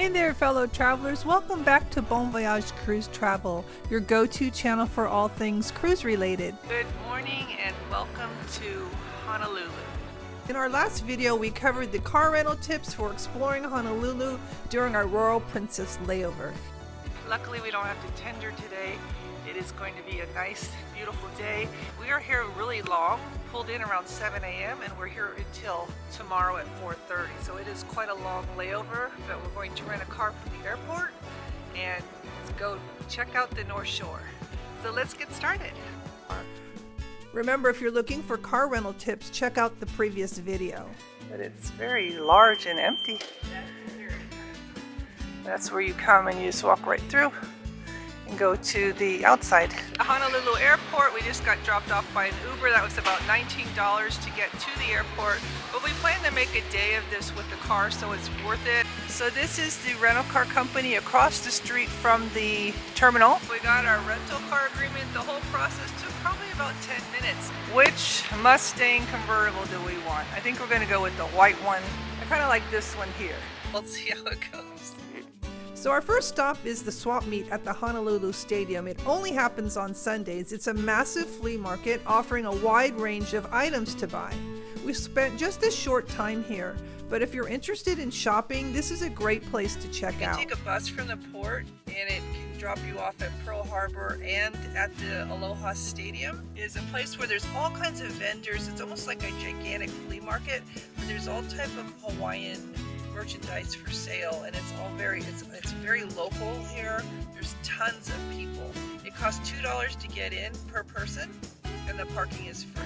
Hey there, fellow travelers. Welcome back to BonVoyage Cruise Travel, your go-to channel for all things cruise related. Good morning and welcome to Honolulu. In our last video, we covered the car rental tips for exploring Honolulu during our Royal Princess layover. Luckily, we don't have to tender today. It is going to be a nice, beautiful day. We are here really long, pulled in around 7 a.m. and we're here until tomorrow at 4:30. So it is quite a long layover, but we're going to rent a car from the airport and go check out the North Shore. So let's get started. Remember, if you're looking for car rental tips, check out the previous video. But it's very large and empty. That's where you come and you just walk right through and go to the outside. The Honolulu airport, we just got dropped off by an Uber. That was about $19 to get to the airport, but we plan to make a day of this with the car, so it's worth it. So this is the rental car company across the street from the terminal. We got our rental car agreement. The whole process took probably about 10 minutes. Which Mustang convertible do we want? I think we're going to go with the white one. I kind of like this one here. Let's see how it goes. So our first stop is the swap meet at the Honolulu Stadium. It only happens on Sundays. It's a massive flea market offering a wide range of items to buy. We spent just a short time here, but if you're interested in shopping, this is a great place to check out. You can take a bus from the port and it can drop you off at Pearl Harbor, and at the Aloha Stadium is a place where there's all kinds of vendors. It's almost like a gigantic flea market, but there's all type of Hawaiian merchandise for sale, and it's all it's very local here. There's tons of people. It costs $2 to get in per person, and the parking is free.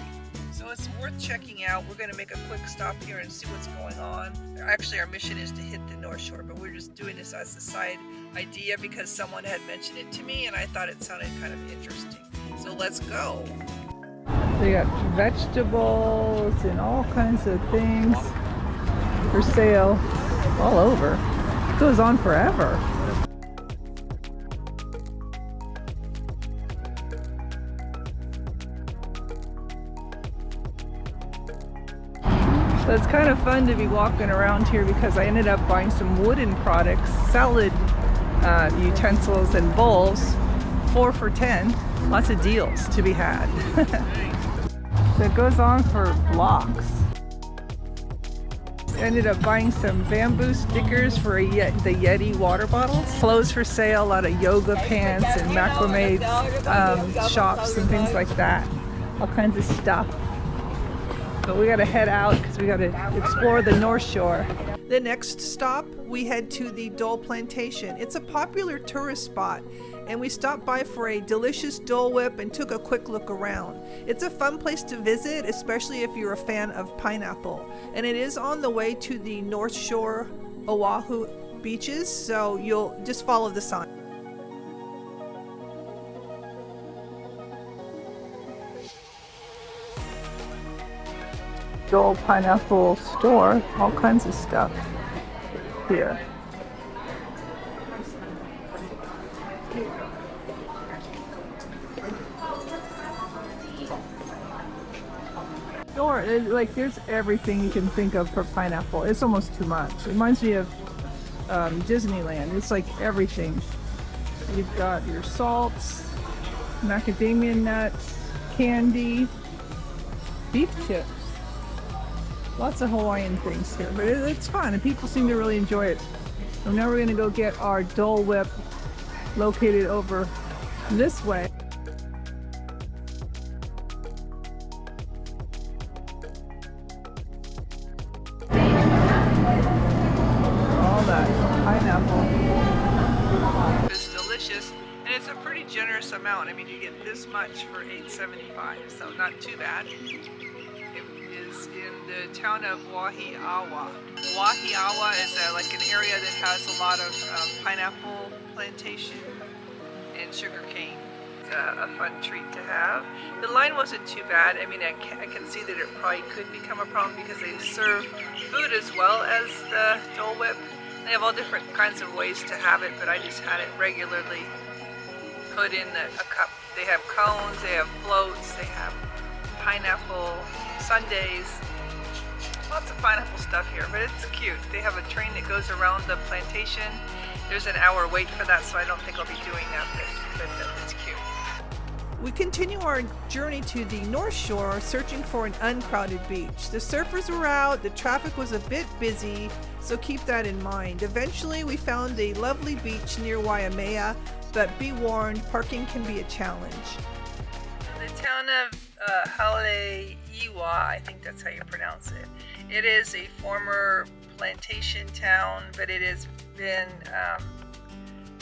So it's worth checking out. We're going to make a quick stop here and see what's going on. Actually, our mission is to hit the North Shore, but we're just doing this as a side idea because someone had mentioned it to me, and I thought it sounded kind of interesting. So let's go. They got vegetables and all kinds of things for sale all over. It goes on forever. So it's kind of fun to be walking around here because I ended up buying some wooden products, salad utensils and bowls, 4 for $10. Lots of deals to be had. So it goes on for blocks. Ended up buying some bamboo stickers for the Yeti water bottles. Clothes for sale, a lot of yoga pants and macrame shops and things like that. All kinds of stuff. But we gotta head out because we gotta explore the North Shore. The next stop, we head to the Dole Plantation. It's a popular tourist spot, and we stopped by for a delicious Dole Whip and took a quick look around. It's a fun place to visit, especially if you're a fan of pineapple. And it is on the way to the North Shore Oahu beaches, so you'll just follow the sign. Dole Pineapple store, all kinds of stuff here. Store, like there's everything you can think of for pineapple. It's almost too much. It reminds me of Disneyland. It's like everything. You've got your salts, macadamia nuts, candy, beef chips. Lots of Hawaiian things here, but it's fun and people seem to really enjoy it. So now we're going to go get our Dole Whip located over this way. All that pineapple. It's delicious, and it's a pretty generous amount. I mean, you get this much for $8.75, so not too bad. Is in the town of Wahiawa. Wahiawa is like an area that has a lot of pineapple plantation and sugar cane. It's a fun treat to have. The line wasn't too bad. I mean, I can see that it probably could become a problem because they serve food as well as the Dole Whip. They have all different kinds of ways to have it, but I just had it regularly put in a cup. They have cones, they have floats, they have pineapple sundaes. Lots of pineapple stuff here, but it's cute. They have a train that goes around the plantation. There's an hour wait for that, so I don't think I'll be doing that, but it's cute. We continue our journey to the North Shore, searching for an uncrowded beach. The surfers were out, the traffic was a bit busy, so keep that in mind. Eventually, we found a lovely beach near Waimea, but be warned, parking can be a challenge. The town of Haleiwa, I think that's how you pronounce it. It is a former plantation town, but it has been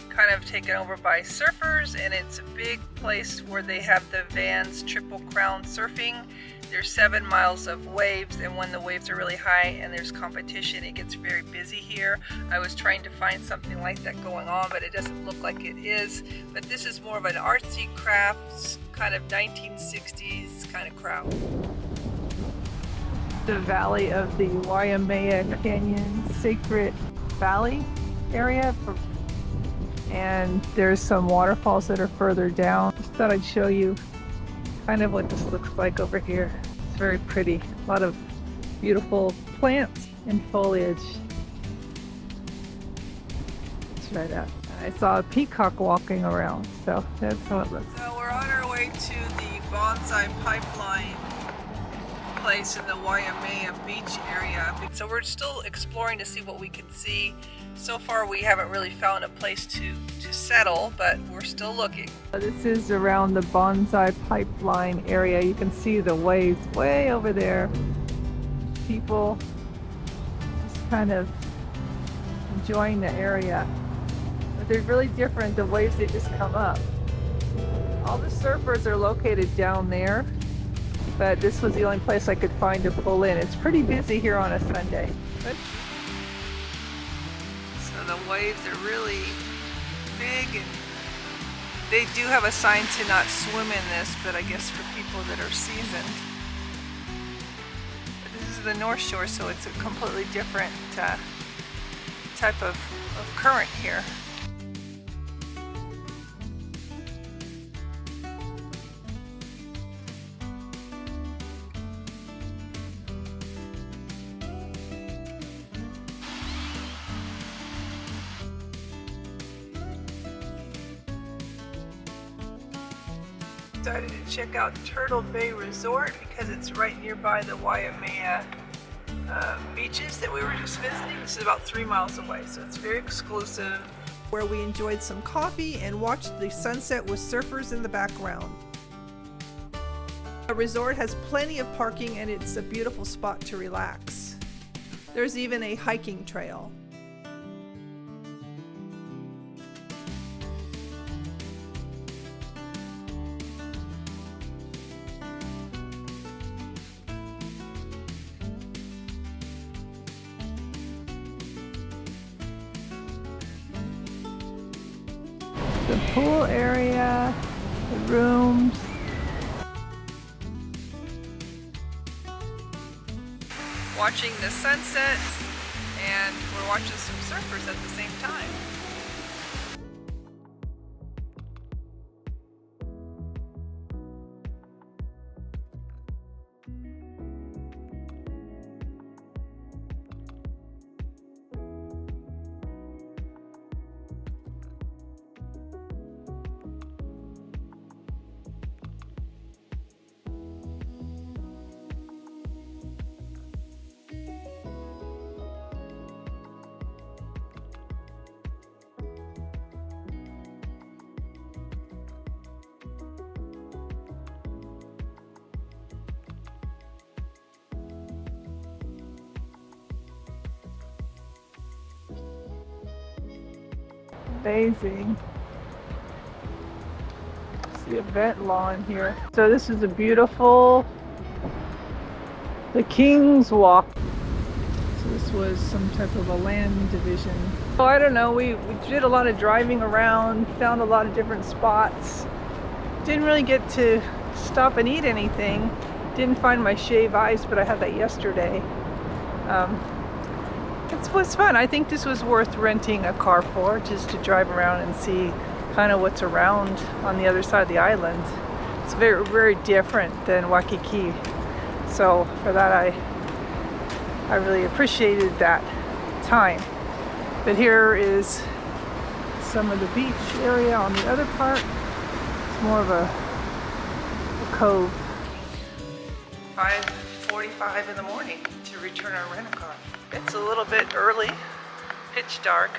kind of taken over by surfers, and it's a big place where they have the Vans Triple Crown surfing. There's 7 miles of waves, and when the waves are really high and there's competition, it gets very busy here. I was trying to find something like that going on, but it doesn't look like it is. But this is more of an artsy crafts, kind of 1960s kind of crowd. The valley of the Waimea Canyon Sacred Valley area, and there's some waterfalls that are further down. Just thought I'd show you kind of what this looks like over here. It's very pretty. A lot of beautiful plants and foliage. It's right up. I saw a peacock walking around, so that's how it looks. So we're on our way to the bonsai pipeline place in the Waimea beach area. So we're still exploring to see what we can see. So far we haven't really found a place to settle, but we're still looking. This is around the bonsai pipeline area. You can see the waves way over there. People just kind of enjoying the area. But they're really different, the waves that just come up. All the surfers are located down there, but this was the only place I could find to pull in. It's pretty busy here on a Sunday. So the waves are really big, and they do have a sign to not swim in this, but I guess for people that are seasoned. But this is the North Shore, so it's a completely different type of current here. Decided to check out Turtle Bay Resort because it's right nearby the Waimea beaches that we were just visiting. This is about 3 miles away, so it's very exclusive. Where we enjoyed some coffee and watched the sunset with surfers in the background. The resort has plenty of parking, and it's a beautiful spot to relax. There's even a hiking trail. The pool area, the rooms. Watching the sunset, and we're watching some surfers at the same time. Amazing. It's the event lawn here. So this is a beautiful, the King's Walk. So this was some type of a land division. Oh, I don't know, we did a lot of driving around, found a lot of different spots. Didn't really get to stop and eat anything. Didn't find my shave ice, but I had that yesterday. It was fun. I think this was worth renting a car for, just to drive around and see kind of what's around on the other side of the island. It's very, very different than Waikiki. So for that, I really appreciated that time. But here is some of the beach area on the other part. It's more of a cove. 5:45 in the morning to return our rental car. It's a little bit early, pitch dark.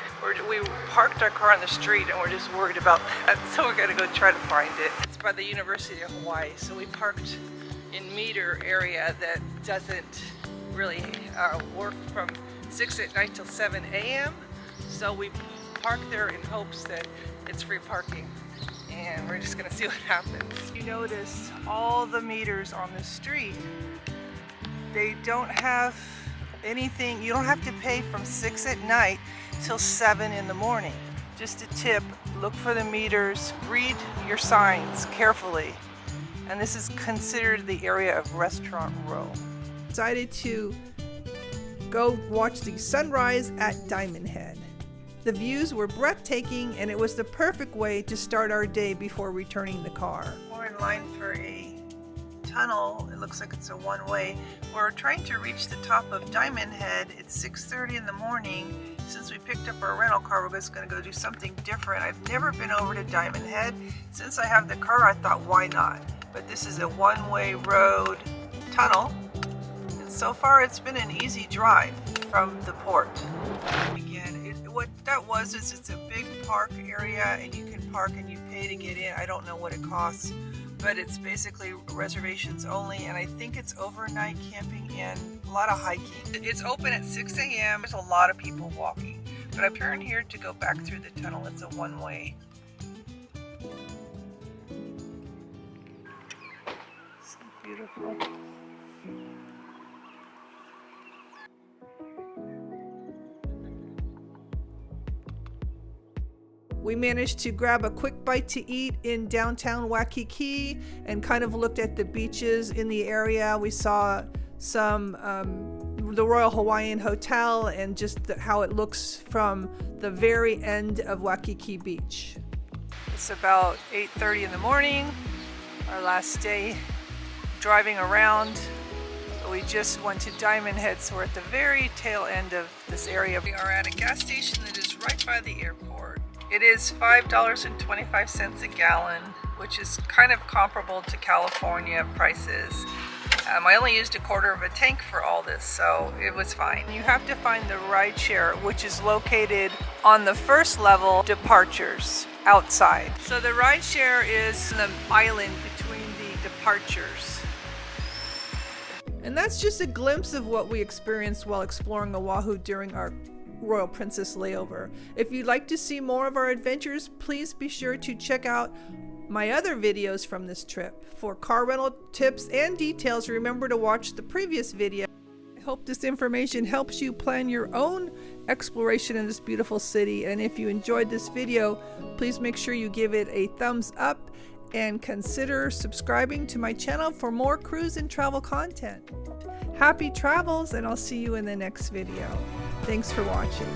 We parked our car on the street and we're just worried about that, so we're gonna go try to find it. It's by the University of Hawaii, so we parked in meter area that doesn't really work from 6 at night till 7 a.m. So we parked there in hopes that it's free parking, and we're just gonna see what happens. You notice all the meters on the street, they don't have anything. You don't have to pay from 6 at night till 7 in the morning. Just a tip, look for the meters, read your signs carefully. And this is considered the area of Restaurant Row. Decided to go watch the sunrise at Diamond Head. The views were breathtaking, and it was the perfect way to start our day before returning the car. We're in line for a tunnel. It looks like it's a one-way. We're trying to reach the top of Diamond Head. It's 6:30 in the morning. Since we picked up our rental car, we're just going to go do something different. I've never been over to Diamond Head. Since I have the car, I thought, why not? But this is a one-way road tunnel, and so far it's been an easy drive from the port. Again, what that was is it's a big park area, and you can park and you pay to get in. I don't know what it costs, but it's basically reservations only, and I think it's overnight camping and a lot of hiking. It's open at 6 a.m. There's a lot of people walking, but I've turned here to go back through the tunnel. It's a one-way. So beautiful. We managed to grab a quick bite to eat in downtown Waikiki and kind of looked at the beaches in the area. We saw some the Royal Hawaiian Hotel and just how it looks from the very end of Waikiki Beach. It's about 8:30 in the morning, our last day driving around. We just went to Diamond Head, so we're at the very tail end of this area. We are at a gas station that is right by the airport. It is $5.25 a gallon, which is kind of comparable to California prices. I only used a quarter of a tank for all this, so it was fine. You have to find the rideshare, which is located on the first level departures outside. So the rideshare is the island between the departures. And that's just a glimpse of what we experienced while exploring Oahu during our Royal Princess layover. If you'd like to see more of our adventures, please be sure to check out my other videos from this trip. For car rental tips and details, remember to watch the previous video. I hope this information helps you plan your own exploration in this beautiful city. And if you enjoyed this video, please make sure you give it a thumbs up and consider subscribing to my channel for more cruise and travel content. Happy travels, and I'll see you in the next video. Thanks for watching.